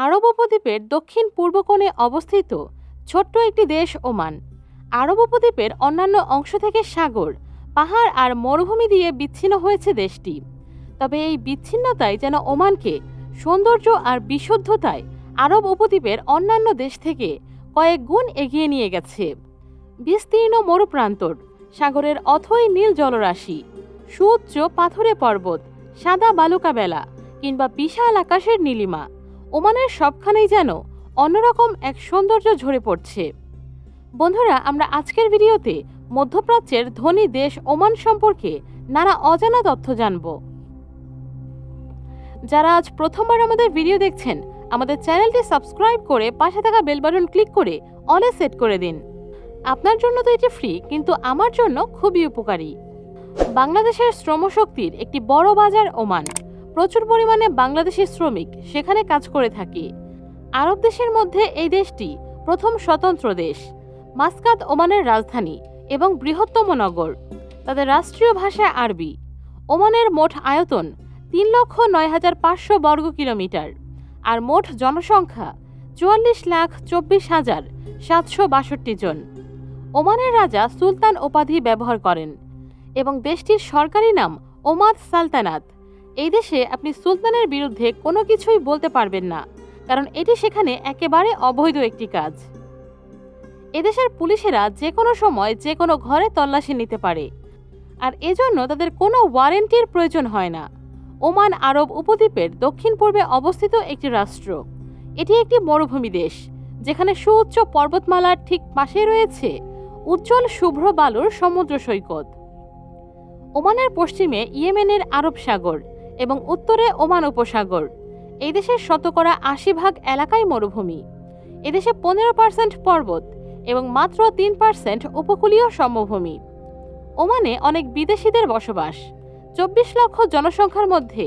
আরব উপদ্বীপের দক্ষিণ পূর্ব কোণে অবস্থিত ছোট্ট একটি দেশ ওমান। আরব উপদ্বীপের অন্যান্য অংশ থেকে সাগর, পাহাড় আর মরুভূমি দিয়ে বিচ্ছিন্ন হয়েছে দেশটি। তবে এই বিচ্ছিন্নতাই যেন ওমানকে সৌন্দর্য আর বিশুদ্ধতায় আরব উপদ্বীপের অন্যান্য দেশ থেকে কয়েক গুণ এগিয়ে নিয়ে গেছে। বিস্তীর্ণ মরুপ্রান্তর, সাগরের অথই নীল জলরাশি, সুউচ্চ পাথুরে পর্বত, সাদা বালুকা বেলা কিংবা বিশাল আকাশের নীলিমা, ওমানের সবখানেই যেন অন্যরকম এক সৌন্দর্য ঝরে পড়ছে। বন্ধুরা, আমরা আজকের ভিডিওতে মধ্যপ্রাচ্যের ধনী দেশ ওমান সম্পর্কে নানা অজানা তথ্য জানব। যারা আজ প্রথমবার আমাদের ভিডিও দেখছেন, আমাদের চ্যানেলটি সাবস্ক্রাইব করে পাশে থাকা বেল বাটন ক্লিক করে অলে সেট করে দিন। আপনার জন্য তো এটি ফ্রি, কিন্তু আমার জন্য খুবই উপকারী। বাংলাদেশের শ্রমশক্তির একটি বড় বাজার ওমান। প্রচুর পরিমাণে বাংলাদেশি শ্রমিক সেখানে কাজ করে থাকে। আরব দেশের মধ্যে এই দেশটি প্রথম স্বতন্ত্র দেশ। মাসকাত ওমানের রাজধানী এবং বৃহত্তম নগর। তাদের রাষ্ট্রীয় ভাষা আরবি। ওমানের মোট আয়তন 3,09,500 বর্গ কিলোমিটার আর মোট জনসংখ্যা 44,24,762 জন। ওমানের রাজা সুলতান উপাধি ব্যবহার করেন এবং দেশটির সরকারি নাম ওমান সালতানাত। এই দেশে আপনি সুলতানের বিরুদ্ধে কোনো কিছুই বলতে পারবেন না, কারণ এটি সেখানে একেবারে অবৈধ একটি কাজ। এদেশের পুলিশেরা যে কোনো সময় যে কোনো ঘরে তল্লাশি নিতে পারে, আর এজন্য তাদের কোনো ওয়ারেন্টির প্রয়োজন হয় না। ওমান আরব উপদ্বীপের দক্ষিণ পূর্বে অবস্থিত একটি রাষ্ট্র। এটি একটি মরুভূমি দেশ, যেখানে সুউচ্চ পর্বতমালার ঠিক পাশে রয়েছে উজ্জ্বল শুভ্র বালুর সমুদ্র সৈকত। ওমানের পশ্চিমে ইয়েমেনের আরব সাগর এবং উত্তরে ওমান উপসাগর। এই দেশের শতকরা 80% এলাকাই মরুভূমি। এদেশে 15% পর্বত এবং মাত্র 3% উপকূলীয় সমভূমি। ওমানে অনেক বিদেশিদের বসবাস। 24 লক্ষ জনসংখ্যার মধ্যে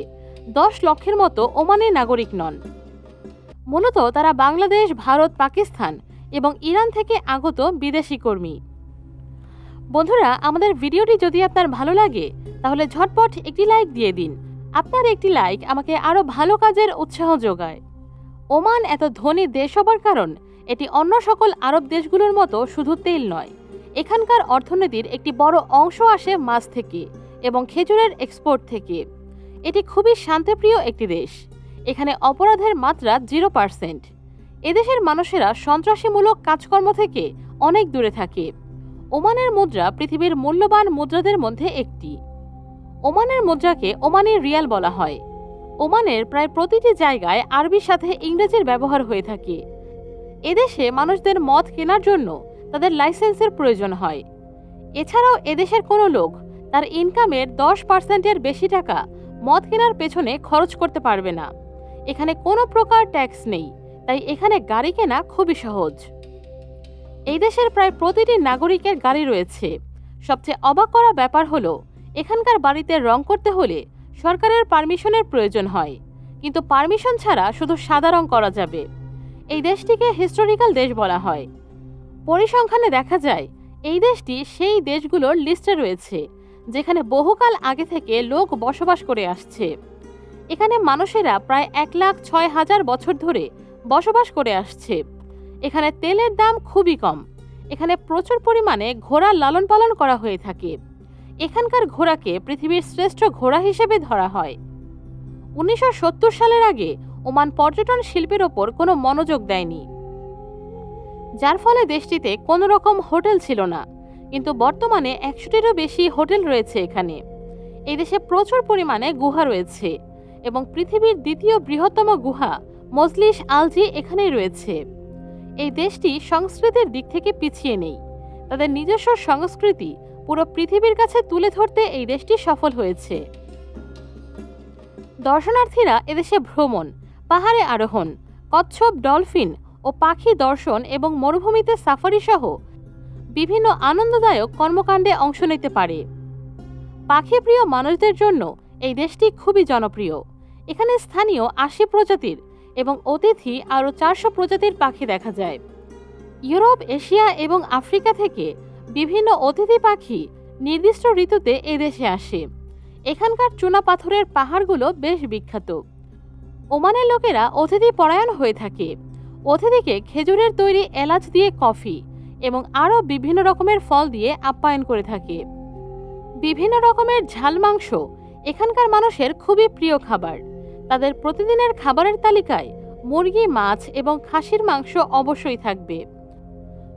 10 লক্ষের মতো ওমানের নাগরিক নন। মূলত তারা বাংলাদেশ, ভারত, পাকিস্তান এবং ইরান থেকে আগত বিদেশি কর্মী। বন্ধুরা, আমাদের ভিডিওটি যদি আপনার ভালো লাগে তাহলে ঝটপট একটি লাইক দিয়ে দিন। আপনার একটি লাইক আমাকে আরও ভালো কাজের উৎসাহ যোগায়। ওমান এত ধনী দেশ হবার কারণ এটি অন্য সকল আরব দেশগুলোর মতো শুধু তেল নয়। এখানকার অর্থনীতির একটি বড় অংশ আসে মাছ থেকে এবং খেজুরের এক্সপোর্ট থেকে। এটি খুবই শান্তিপ্রিয় একটি দেশ। এখানে অপরাধের মাত্রা 0%। এদেশের মানুষেরা সন্ত্রাসীমূলক কাজকর্ম থেকে অনেক দূরে থাকে। ওমানের মুদ্রা পৃথিবীর মূল্যবান মুদ্রাদের মধ্যে একটি। ওমানের মুদ্রাকে ওমানি রিয়াল বলা হয়। ওমানের প্রায় প্রতিটি জায়গায় আরবির সাথে ইংরেজির ব্যবহার হয়ে থাকে। এদেশে মানুষদের মদ কেনার জন্য তাদের লাইসেন্সের প্রয়োজন হয়। এছাড়াও এদেশের কোনো লোক তার ইনকামের 10%-এর বেশি টাকা মদ কেনার পেছনে খরচ করতে পারবে না। এখানে কোনো প্রকার ট্যাক্স নেই, তাই এখানে গাড়ি কেনা খুবই সহজ। এই দেশের প্রায় প্রতিটি নাগরিকের গাড়ি রয়েছে। সবচেয়ে অবাক করা ব্যাপার হলো, এখানকার বাড়িতে রং করতে হলে সরকারের পারমিশনের প্রয়োজন হয়, কিন্তু পারমিশন ছাড়া শুধু সাদা রং করা যাবে। এই দেশটিকে হিস্টোরিক্যাল দেশ বলা হয়। পরিসংখ্যানে দেখা যায় এই দেশটি সেই দেশগুলোর লিস্টে রয়েছে যেখানে বহুকাল আগে থেকে লোক বসবাস করে আসছে। এখানে মানুষেরা প্রায় 1,06,000 বছর ধরে বসবাস করে আসছে। এখানে তেলের দাম খুবই কম। এখানে প্রচুর পরিমাণে ঘোড়া লালন পালন করা হয়ে থাকে। এখানকার ঘোড়াকে পৃথিবীর শ্রেষ্ঠ ঘোড়া হিসেবে ধরা হয়। 1970 সালের আগে ওমান পর্যটন শিল্পের ওপর কোনো মনোযোগ দেয়নি, যার ফলে দেশটিতে কোনো রকম হোটেল ছিল না, কিন্তু বর্তমানে 100-টিরও বেশি হোটেল রয়েছে এখানে। এই দেশে প্রচুর পরিমাণে গুহা রয়েছে এবং পৃথিবীর দ্বিতীয় বৃহত্তম গুহা মজলিস আলজি এখানেই রয়েছে। এই দেশটি সংস্কৃতির দিক থেকে পিছিয়ে নেই। তাদের নিজস্ব সংস্কৃতি পুরো পৃথিবীর কাছে তুলে ধরতে এই দেশটি সফল হয়েছে। দর্শনার্থীরা এদেশে ভ্রমণ, পাহাড়ে আরোহণ, কচ্ছপ, ডলফিন ও পাখি দর্শন এবং মরুভূমিতে সাফারি সহ বিভিন্ন আনন্দদায়ক কর্মকাণ্ডে অংশ নিতে পারে। পাখিপ্রিয় মানুষদের জন্য এই দেশটি খুবই জনপ্রিয়। এখানে স্থানীয় 80 প্রজাতির এবং অতিথি আরও 400 প্রজাতির পাখি দেখা যায়। ইউরোপ, এশিয়া এবং আফ্রিকা থেকে বিভিন্ন অতিথি পাখি নির্দিষ্ট ঋতুতে এদেশে আসে। এখানকার চুনা পাথরের পাহাড়গুলো বেশ বিখ্যাত। ওমানের লোকেরা অতিথি পরায়ণ হয়ে থাকে। অতিথিকে খেজুরের তৈরি এলাচ দিয়ে কফি এবং আরও বিভিন্ন রকমের ফল দিয়ে আপ্যায়ন করে থাকে। বিভিন্ন রকমের ঝাল মাংস এখানকার মানুষের খুবই প্রিয় খাবার। তাদের প্রতিদিনের খাবারের তালিকায় মুরগি, মাছ এবং খাসির মাংস অবশ্যই থাকবে।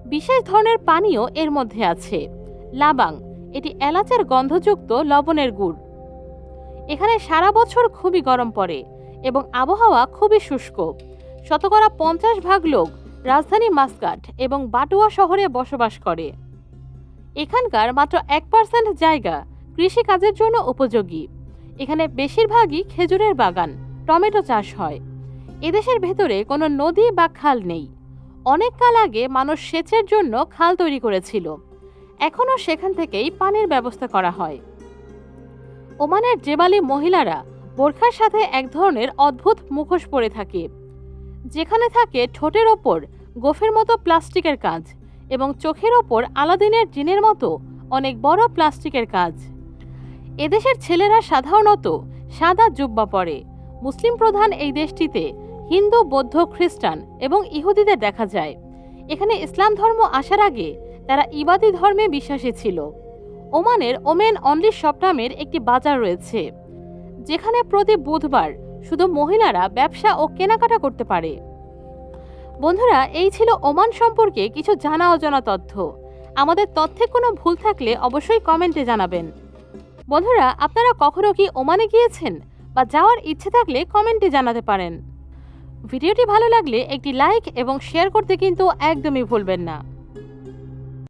বিশেষ ধরনের পানীয় এর মধ্যে আছে লাবাং, এটি এলাচের গন্ধযুক্ত লবণের গুড়। এখানে সারা বছর খুবই গরম পড়ে এবং আবহাওয়া খুবই শুষ্ক। 50% লোক রাজধানী মাস্কাট এবং বাটুয়া শহরে বসবাস করে। এখানকার মাত্র 1% জায়গা কৃষিকাজের জন্য উপযোগী। এখানে বেশিরভাগই খেজুরের বাগান, টমেটো চাষ হয়। এদেশের ভেতরে কোনো নদী বা খাল নেই। অনেক কাল আগে মানুষ সেচের জন্য খাল তৈরি করেছিল। এখনও সেখান থেকেই পানির ব্যবস্থা করা হয়। ওমানের জেবালি মহিলারা বোরখার সাথে এক ধরনের অদ্ভুত মুখোশ পরে থাকে, যেখানে থাকে ঠোঁটের ওপর গোফের মতো প্লাস্টিকের কাজ এবং চোখের ওপর আলাদিনের জিনের মতো অনেক বড় প্লাস্টিকের কাজ। এদেশের ছেলেরা সাধারণত সাদা জুব্বা পরে। মুসলিম প্রধান এই দেশটিতে হিন্দু, বৌদ্ধ, খ্রিস্টান এবং ইহুদিদের দেখা যায়। এখানে ইসলাম ধর্ম আসার আগে তারা ইবাদি ধর্মে বিশ্বাসী ছিল। ওমানের ওমেন অনলি শপ নামের একটি বাজার রয়েছে, যেখানে প্রতি বুধবার শুধু মহিলারা ব্যবসা ও কেনাকাটা করতে পারে। বন্ধুরা, এই ছিল ওমান সম্পর্কে কিছু জানা অজানা তথ্য। আমাদের তথ্যে কোনো ভুল থাকলে অবশ্যই কমেন্টে জানাবেন। বন্ধুরা, আপনারা কখনো কি ওমানে গিয়েছেন বা যাওয়ার ইচ্ছে থাকলে কমেন্টে জানাতে পারেন। ভিডিওটি ভালো লাগলে একটি লাইক এবং শেয়ার করতে কিন্তু একদমই ভুলবেন না।